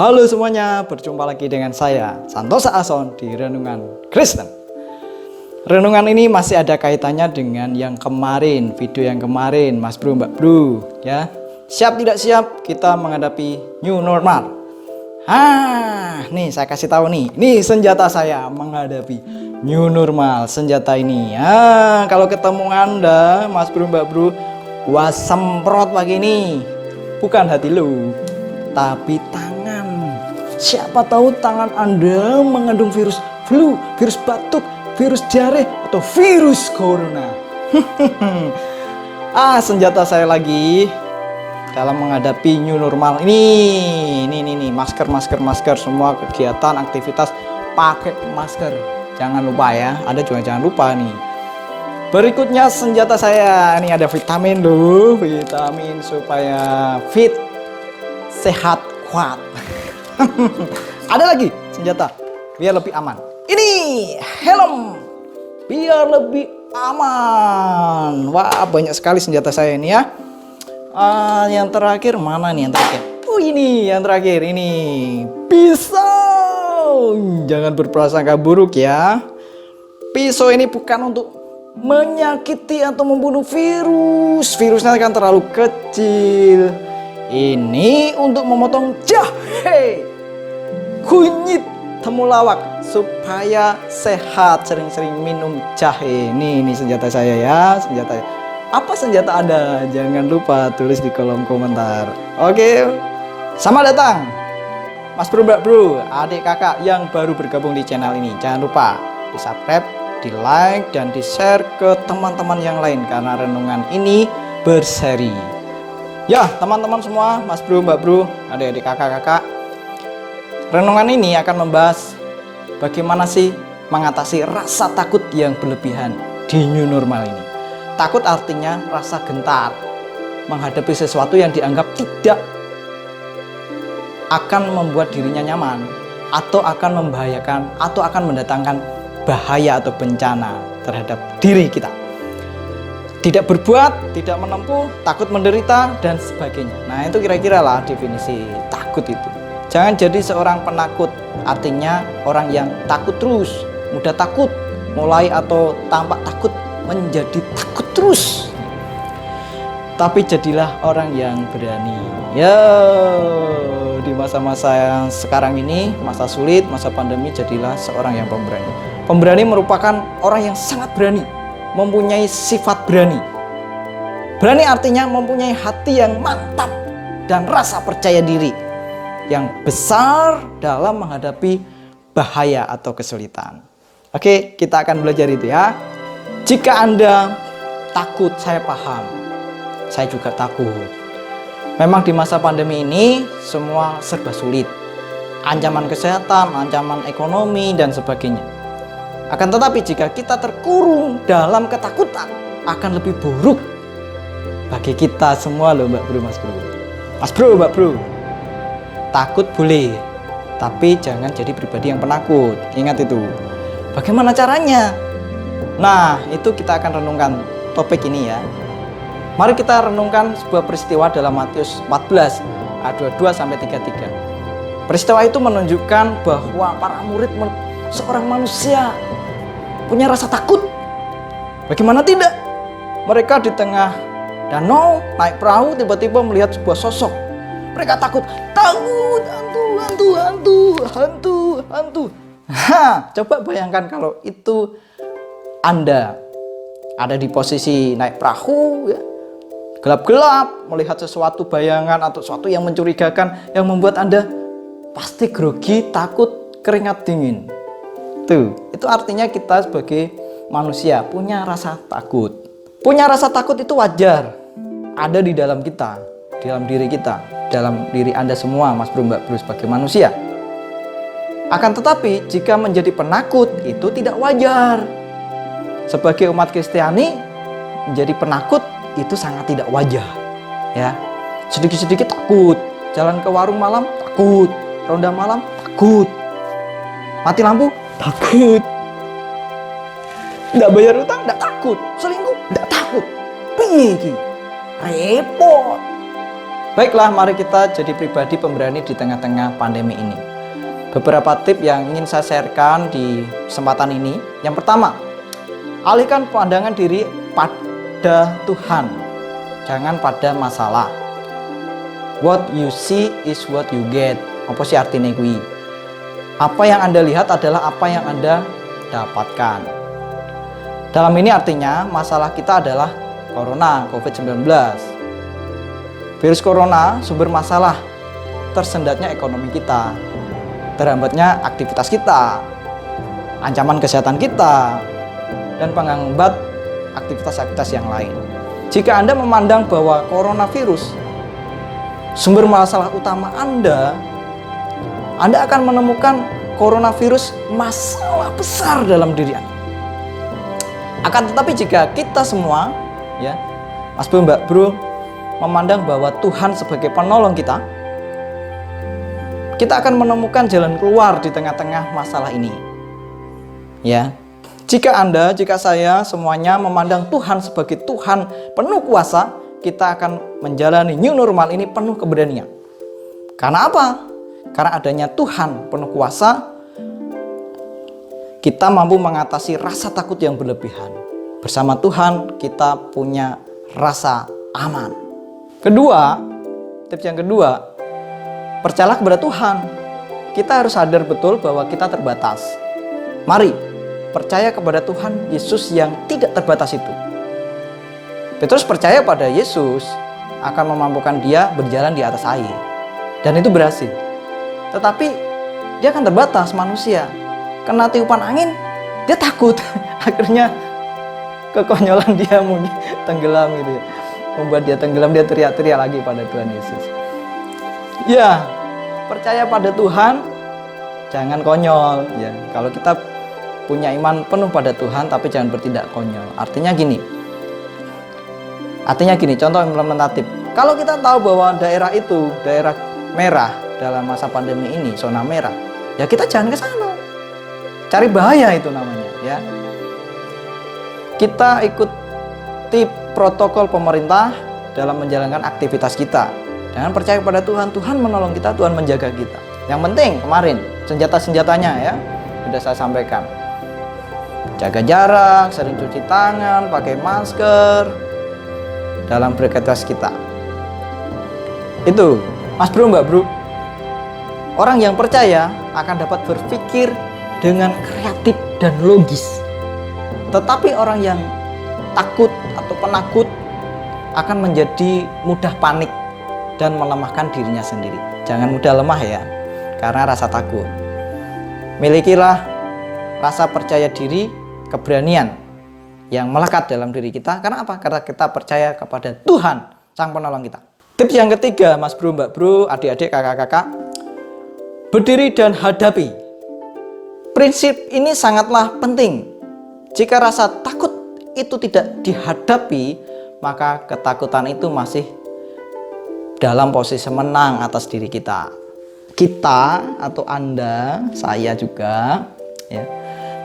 Halo semuanya, berjumpa lagi dengan saya Santosa Ason di Renungan Kristen. Renungan ini masih ada kaitannya dengan yang kemarin, video yang kemarin, Mas Bro, Mbak Bro, ya. Siap tidak siap kita menghadapi new normal. Nih saya kasih tahu nih, ini senjata saya menghadapi new normal. Senjata ini, kalau ketemu Anda, Mas Bro, Mbak Bro, gua semprot pagi ini. Bukan hati lu, tapi tangan. Siapa tahu tangan Anda mengandung virus flu, virus batuk, virus diare, atau virus corona. Senjata saya lagi dalam menghadapi new normal ini masker, semua kegiatan aktivitas pakai masker. Jangan lupa ya, Anda juga jangan lupa nih. Berikutnya senjata saya, ini ada vitamin loh, vitamin supaya fit, sehat, kuat. Ada lagi senjata biar lebih aman. Ini helm biar lebih aman. Wah, banyak sekali senjata saya ini ya. Yang terakhir mana nih yang terakhir? Ini yang terakhir ini pisau. Jangan berprasangka buruk ya. Pisau ini bukan untuk menyakiti atau membunuh virus. Virusnya kan terlalu kecil. Ini untuk memotong jahe, kunyit, temulawak supaya sehat. Sering-sering minum jahe. Ini senjata saya ya, senjata. Apa senjata Anda? Jangan lupa tulis di kolom komentar. Oke. Selamat datang Mas Bro, Mbak Bro, adik kakak yang baru bergabung di channel ini. Jangan lupa di-subscribe, di-like, dan di-share ke teman-teman yang lain karena renungan ini berseri. Ya, teman-teman semua, Mas Bro, Mbak Bro, adik-adik kakak-kakak, renungan ini akan membahas bagaimana sih mengatasi rasa takut yang berlebihan di new normal ini. Takut artinya rasa gentar menghadapi sesuatu yang dianggap tidak akan membuat dirinya nyaman, atau akan membahayakan, atau akan mendatangkan bahaya atau bencana terhadap diri kita. Tidak berbuat, tidak menempuh, takut menderita, dan sebagainya. Nah, itu kira-kira lah definisi takut itu. Jangan jadi seorang penakut, artinya orang yang takut terus, mudah takut, mulai atau tampak takut menjadi takut terus. Tapi jadilah orang yang berani. Ya, di masa-masa yang sekarang ini, masa sulit, masa pandemi, jadilah seorang yang pemberani. Pemberani merupakan orang yang sangat berani, mempunyai sifat berani. Berani artinya mempunyai hati yang mantap dan rasa percaya diri yang besar dalam menghadapi bahaya atau kesulitan. Oke, kita akan belajar itu ya. Jika Anda takut, saya paham. Saya juga takut. Memang di masa pandemi ini semua serba sulit. Ancaman kesehatan, ancaman ekonomi, dan sebagainya. Akan tetapi jika kita terkurung dalam ketakutan, akan lebih buruk bagi kita semua loh, Mbak Bro, Mas Bro. Mas Bro, Mbak Bro, takut boleh, tapi jangan jadi pribadi yang penakut. Ingat itu. Bagaimana caranya? Nah, itu kita akan renungkan topik ini ya. Mari kita renungkan sebuah peristiwa dalam Matius 14 ayat 22 sampai 33. Peristiwa itu menunjukkan bahwa para murid seorang manusia punya rasa takut. Bagaimana tidak? Mereka di tengah danau naik perahu, tiba-tiba melihat sebuah sosok. Mereka takut, hantu. Coba bayangkan kalau itu Anda ada di posisi naik perahu, ya, gelap-gelap, melihat sesuatu bayangan atau sesuatu yang mencurigakan, yang membuat Anda pasti grogi, takut, keringat dingin. Itu artinya kita sebagai manusia punya rasa takut. Punya rasa takut itu wajar. Ada di dalam kita, dalam diri kita, dalam diri Anda semua, Mas Bro, Mbak Bro, sebagai manusia. Akan tetapi jika menjadi penakut itu tidak wajar. Sebagai umat Kristiani, menjadi penakut itu sangat tidak wajar. Ya, sedikit-sedikit takut. Jalan ke warung malam takut, ronda malam takut, mati lampu takut, nggak bayar utang nggak takut, selingkuh nggak takut. Piye iki? Repot. Baiklah, mari kita jadi pribadi pemberani di tengah-tengah pandemi ini. Beberapa tips yang ingin saya sharekan di kesempatan ini. Yang pertama, alihkan pandangan diri pada Tuhan, jangan pada masalah. What you see is what you get. Apa sih artinya gue? Apa yang Anda lihat adalah apa yang Anda dapatkan. Dalam ini artinya masalah kita adalah Corona, COVID-19. Virus Corona sumber masalah, tersendatnya ekonomi kita, terhambatnya aktivitas kita, ancaman kesehatan kita, dan penghambat aktivitas-aktivitas yang lain. Jika Anda memandang bahwa coronavirus sumber masalah utama Anda akan menemukan coronavirus masalah besar dalam diri Anda. Akan tetapi jika kita semua, ya, Mas Bro, Mbak Bro, memandang bahwa Tuhan sebagai penolong kita akan menemukan jalan keluar di tengah-tengah masalah ini. Ya, jika saya semuanya memandang Tuhan sebagai Tuhan penuh kuasa, kita akan menjalani new normal ini penuh keberanian. Karena apa? Karena adanya Tuhan penuh kuasa, kita mampu mengatasi rasa takut yang berlebihan. Bersama Tuhan kita punya rasa aman. Kedua, tips yang kedua, percayalah kepada Tuhan. Kita harus sadar betul bahwa kita terbatas. Mari percaya kepada Tuhan Yesus yang tidak terbatas itu. Petrus percaya pada Yesus akan memampukan dia berjalan di atas air. Dan itu berhasil. Tetapi dia akan terbatas, manusia. Kena tiupan angin, dia takut. Akhirnya kekonyolan dia mungkin tenggelam gitu ya. Membuat dia tenggelam, dia teriak-teriak lagi pada Tuhan Yesus. Ya, percaya pada Tuhan, jangan konyol ya. Kalau kita punya iman penuh pada Tuhan tapi jangan bertindak konyol. Artinya gini, contoh implementatif. Kalau kita tahu bahwa daerah itu daerah merah dalam masa pandemi ini, zona merah, ya kita jangan ke sana. Cari bahaya itu namanya, ya. Kita ikuti protokol pemerintah dalam menjalankan aktivitas kita. Jangan percaya pada Tuhan, Tuhan menolong kita, Tuhan menjaga kita. Yang penting kemarin senjata-senjatanya ya sudah saya sampaikan. Jaga jarak, sering cuci tangan, pakai masker dalam beraktivitas kita. Itu, Mas Bro, Mbak Bro. Orang yang percaya akan dapat berpikir dengan kreatif dan logis. Tetapi orang yang takut atau penakut akan menjadi mudah panik dan melemahkan dirinya sendiri. Jangan mudah lemah ya, karena rasa takut. Milikilah rasa percaya diri, keberanian yang melekat dalam diri kita. Karena apa? Karena kita percaya kepada Tuhan, Sang Penolong kita. Tips yang ketiga, Mas Bro, Mbak Bro, adik-adik, kakak-kakak, berdiri dan hadapi. Prinsip ini sangatlah penting. Jika rasa takut itu tidak dihadapi, maka ketakutan itu masih dalam posisi menang atas diri kita. Kita atau Anda, saya juga, ya,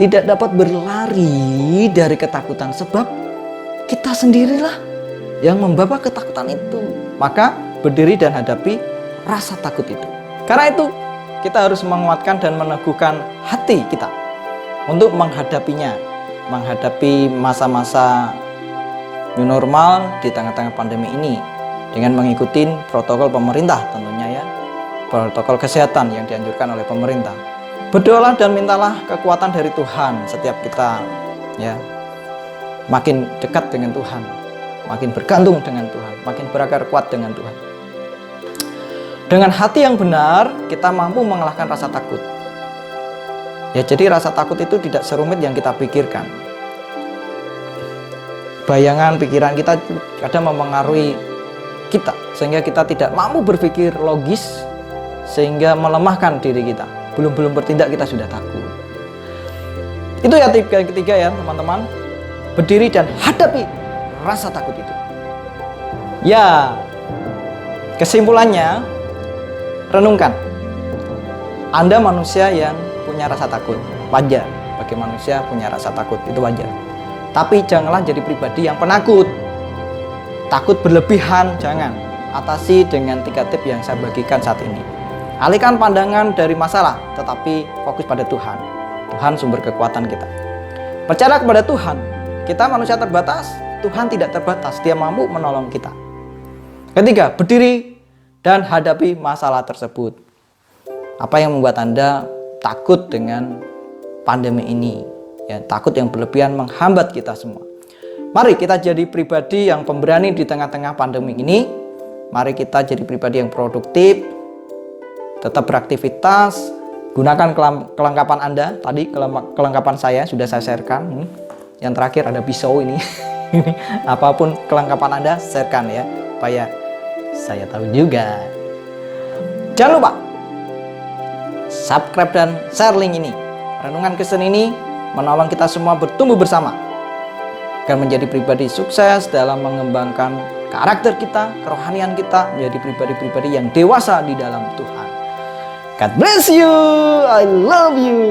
tidak dapat berlari dari ketakutan sebab kita sendirilah yang membawa ketakutan itu. Maka berdiri dan hadapi rasa takut itu. Karena itu kita harus menguatkan dan meneguhkan hati kita untuk menghadapinya, menghadapi masa-masa new normal di tengah-tengah pandemi ini dengan mengikuti protokol pemerintah tentunya ya, protokol kesehatan yang dianjurkan oleh pemerintah. Berdoalah dan mintalah kekuatan dari Tuhan setiap kita ya, makin dekat dengan Tuhan, makin bergantung dengan Tuhan, makin berakar kuat dengan Tuhan. Dengan hati yang benar, kita mampu mengalahkan rasa takut. Ya, jadi rasa takut itu tidak serumit yang kita pikirkan. Bayangan, pikiran kita kadang mempengaruhi kita, sehingga kita tidak mampu berpikir logis, sehingga melemahkan diri kita. Belum bertindak kita sudah takut. Itu ya tips yang ketiga ya teman-teman. Berdiri dan hadapi rasa takut itu. Ya, kesimpulannya, renungkan. Anda manusia yang punya rasa takut. Wajar, bagi manusia punya rasa takut, itu wajar. Tapi janganlah jadi pribadi yang penakut. Takut berlebihan, jangan. atasi dengan 3 tips yang saya bagikan saat ini. Alihkan pandangan dari masalah, tetapi fokus pada Tuhan. Tuhan sumber kekuatan kita. Percaya kepada Tuhan. Kita manusia terbatas, Tuhan tidak terbatas. Dia mampu menolong kita. Ketiga, berdiri dan hadapi masalah tersebut. Apa yang membuat Anda takut dengan pandemi ini? Ya, takut yang berlebihan menghambat kita semua. Mari kita jadi pribadi yang pemberani di tengah-tengah pandemi ini. Mari kita jadi pribadi yang produktif, tetap beraktivitas, gunakan kelengkapan Anda. Tadi kelengkapan saya sudah saya sharekan. Yang terakhir ada pisau ini. Apapun kelengkapan Anda, sharekan ya, supaya saya tahu juga. Jangan lupa subscribe dan share link ini. Renungan Kristen ini menolong kita semua bertumbuh bersama agar menjadi pribadi sukses dalam mengembangkan karakter kita, kerohanian kita, menjadi pribadi-pribadi yang dewasa di dalam Tuhan. God bless you. I love you.